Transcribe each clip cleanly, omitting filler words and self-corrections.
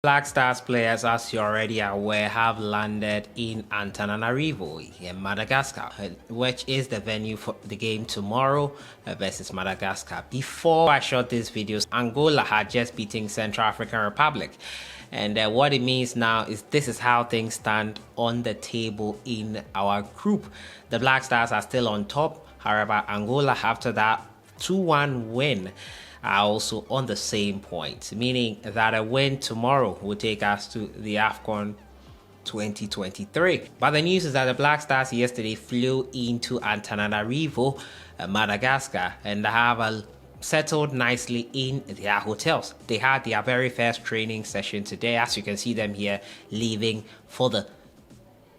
Black Stars players, as you're already aware, have landed in Antananarivo in Madagascar, which is the venue for the game tomorrow versus Madagascar. Before I shot this video, Angola had just beaten Central African Republic. And what it means now is this is how things stand on the table in our group. The Black Stars are still on top. However, Angola, after that 2-1 win, are also on the same point, meaning that a win tomorrow will take us to the Afcon 2023. But the news is that the Black Stars yesterday flew into Antananarivo, Madagascar, and have settled nicely in their hotels. They had their very first training session today, as you can see them here leaving for the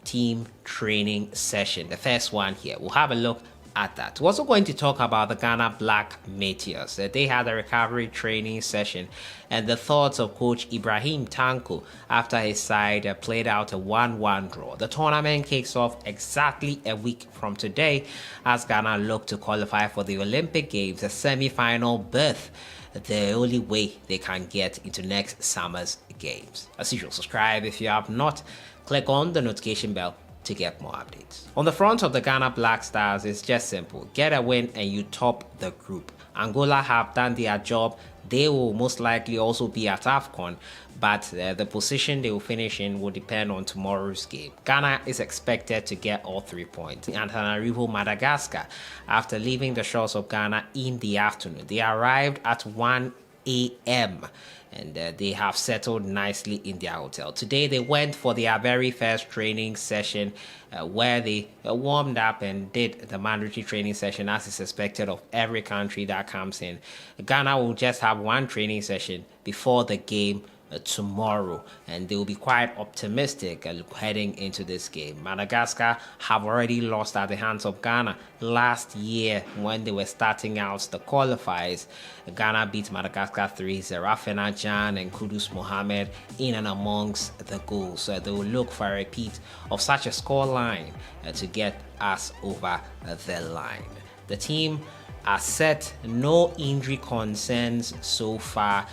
team training session, the first one here. We'll have a look at that. We're also going to talk about the Ghana Black Meteors. They had a recovery training session and the thoughts of coach Ibrahim Tanko after his side played out a 1-1 draw. The tournament kicks off exactly a week from today as Ghana look to qualify for the Olympic Games, a semi-final berth, the only way they can get into next summer's games. As usual, subscribe if you have not. Click on the notification bell to get more updates. On the front of the Ghana Black Stars, it's just simple. Get a win and you top the group. Angola have done their job. They will most likely also be at Afcon, but the position they will finish in will depend on tomorrow's game. Ghana is expected to get all 3 points. Antananarivo, Madagascar, after leaving the shores of Ghana in the afternoon, they arrived at 1 a.m. and they have settled nicely in their hotel. Today they went for their very first training session where they warmed up and did the mandatory training session as is expected of every country that comes in. Ghana will just have one training session before the game tomorrow, and they will be quite optimistic heading into this game. Madagascar have already lost at the hands of Ghana last year when they were starting out the qualifiers. Ghana beat Madagascar 3-0. Afena Jan and Kudus Mohammed in and amongst the goals. So they will look for a repeat of such a score line to get us over the line. The team are set, no injury concerns so far.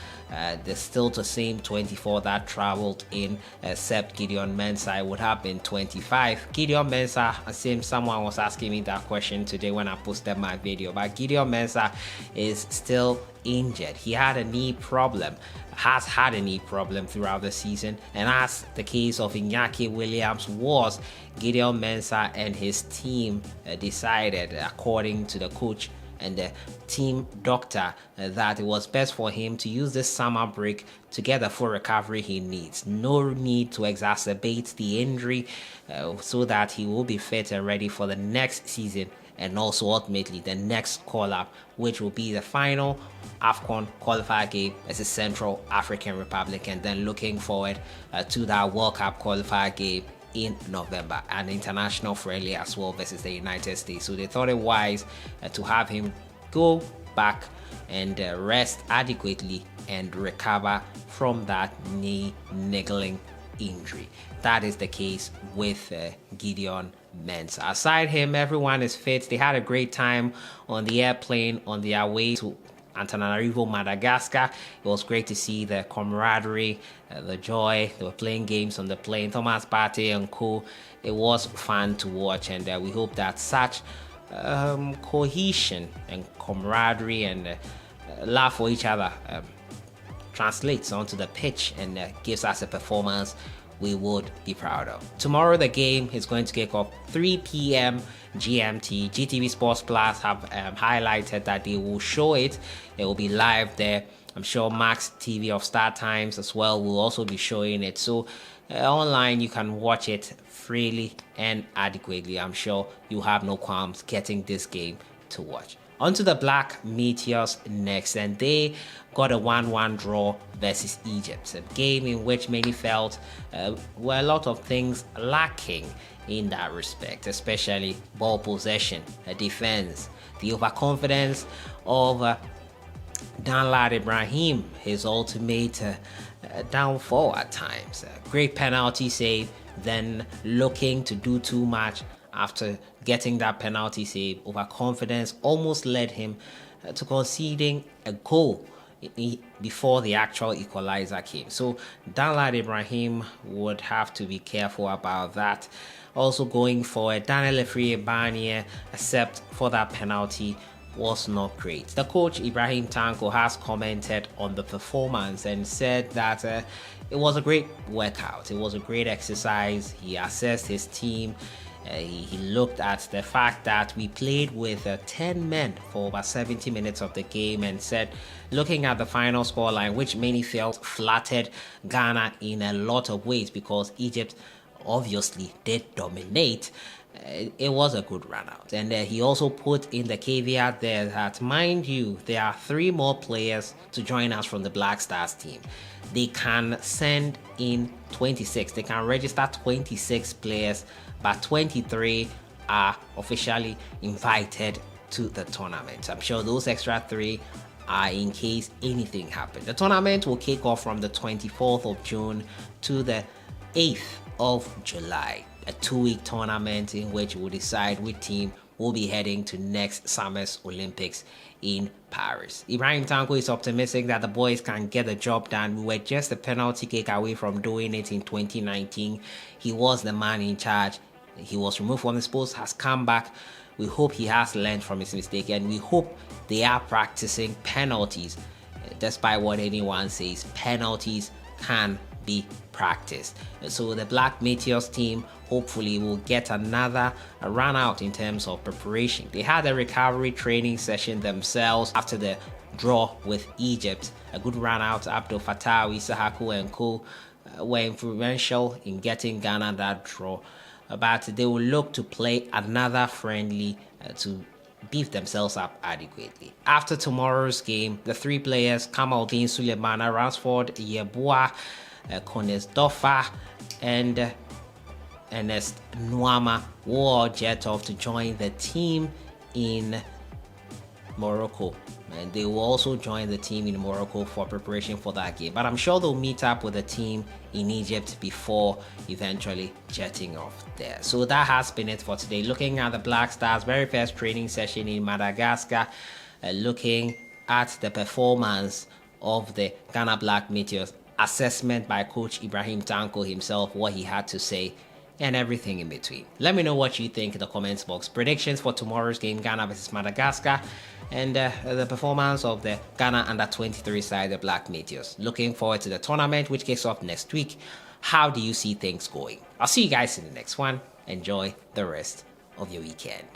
There's still the same 24 that traveled in, except Gideon Mensah would have been 25. Gideon Mensah, someone was asking me that question today when I posted my video, but Gideon Mensah is still injured. He had a knee problem, has had a knee problem throughout the season, and as the case of Iñaki Williams was, Gideon Mensah and his team decided, according to the coach and the team doctor, that it was best for him to use this summer break to get the full recovery he needs. No need to exacerbate the injury so that he will be fit and ready for the next season, and also ultimately the next call-up, which will be the final Afcon Qualifier game as a Central African Republic, and then looking forward to that World Cup Qualifier game in November, and international friendly as well versus the United States. So they thought it wise to have him go back and rest adequately and recover from that knee niggling injury. That is the case with Gideon Mensah. Aside him, everyone is fit. They had a great time on the airplane on their way to Antananarivo, Madagascar. It was great to see the camaraderie, the joy. They were playing games on the plane. Thomas Partey and co. It was fun to watch, and we hope that such cohesion and camaraderie and love for each other translates onto the pitch and gives us a performance we would be proud of. Tomorrow the game is going to kick off 3 p.m. GMT. GTV Sports Plus have highlighted that they will show it. It will be live there. I'm sure Max TV of Star Times as well will also be showing it. So online you can watch it freely and adequately. I'm sure you have no qualms getting this game to watch. Onto the Black Meteors next, and they got a 1-1 draw versus Egypt, a game in which many felt were a lot of things lacking in that respect, especially ball possession, defense, the overconfidence of Danlad Ibrahim, his ultimate downfall at times. Great penalty save, then looking to do too much. After getting that penalty save, overconfidence almost led him to conceding a goal before the actual equalizer came. So Danlad Ibrahim would have to be careful about that. Also going forward, Daniel Efrie Barnier, except for that penalty, was not great. The coach Ibrahim Tanko has commented on the performance and said that it was a great workout. It was a great exercise. He assessed his team. He looked at the fact that we played with 10 men for over 70 minutes of the game and said, looking at the final scoreline, which many felt flattered Ghana in a lot of ways because Egypt obviously did dominate, it was a good run out. And he also put in the caveat there that, mind you, there are 3 more players to join us from the Black Stars team. They can send in 26. They can register 26 players, but 23 are officially invited to the tournament. I'm sure those extra 3 are in case anything happens. The tournament will kick off from the 24th of June to the 8th of July. A 2-week tournament in which we'll decide which team will be heading to next summer's Olympics in Paris. Ibrahim Tanko is optimistic that the boys can get the job done. We were just a penalty kick away from doing it in 2019. He was the man in charge. He was removed from his post, has come back. We hope he has learned from his mistake, and we hope they are practicing penalties. Despite what anyone says, penalties can be practiced. So the Black Meteors team hopefully will get another run out in terms of preparation. They had a recovery training session themselves after the draw with Egypt. A good run out. Abdul Fattah, Isahaku and co were influential in getting Ghana that draw, but they will look to play another friendly to beef themselves up adequately. After tomorrow's game, the 3 players, Kamaldeen Sulemana, Ransford Yeboah, Kones Doffa and Ernest Nwama will all jet off to join the team in Morocco, and they will also join the team in Morocco for preparation for that game. But I'm sure they'll meet up with the team in Egypt before eventually jetting off there. So that has been it for today. Looking at the Black Stars' very first training session in Madagascar, looking at the performance of the Ghana Black Meteors, assessment by coach Ibrahim Tanko himself, what he had to say, and everything in between. Let me know what you think in the comments box. Predictions for tomorrow's game, Ghana versus Madagascar, and the performance of the Ghana under-23 side, the Black Meteors. Looking forward to the tournament, which kicks off next week. How do you see things going? I'll see you guys in the next one. Enjoy the rest of your weekend.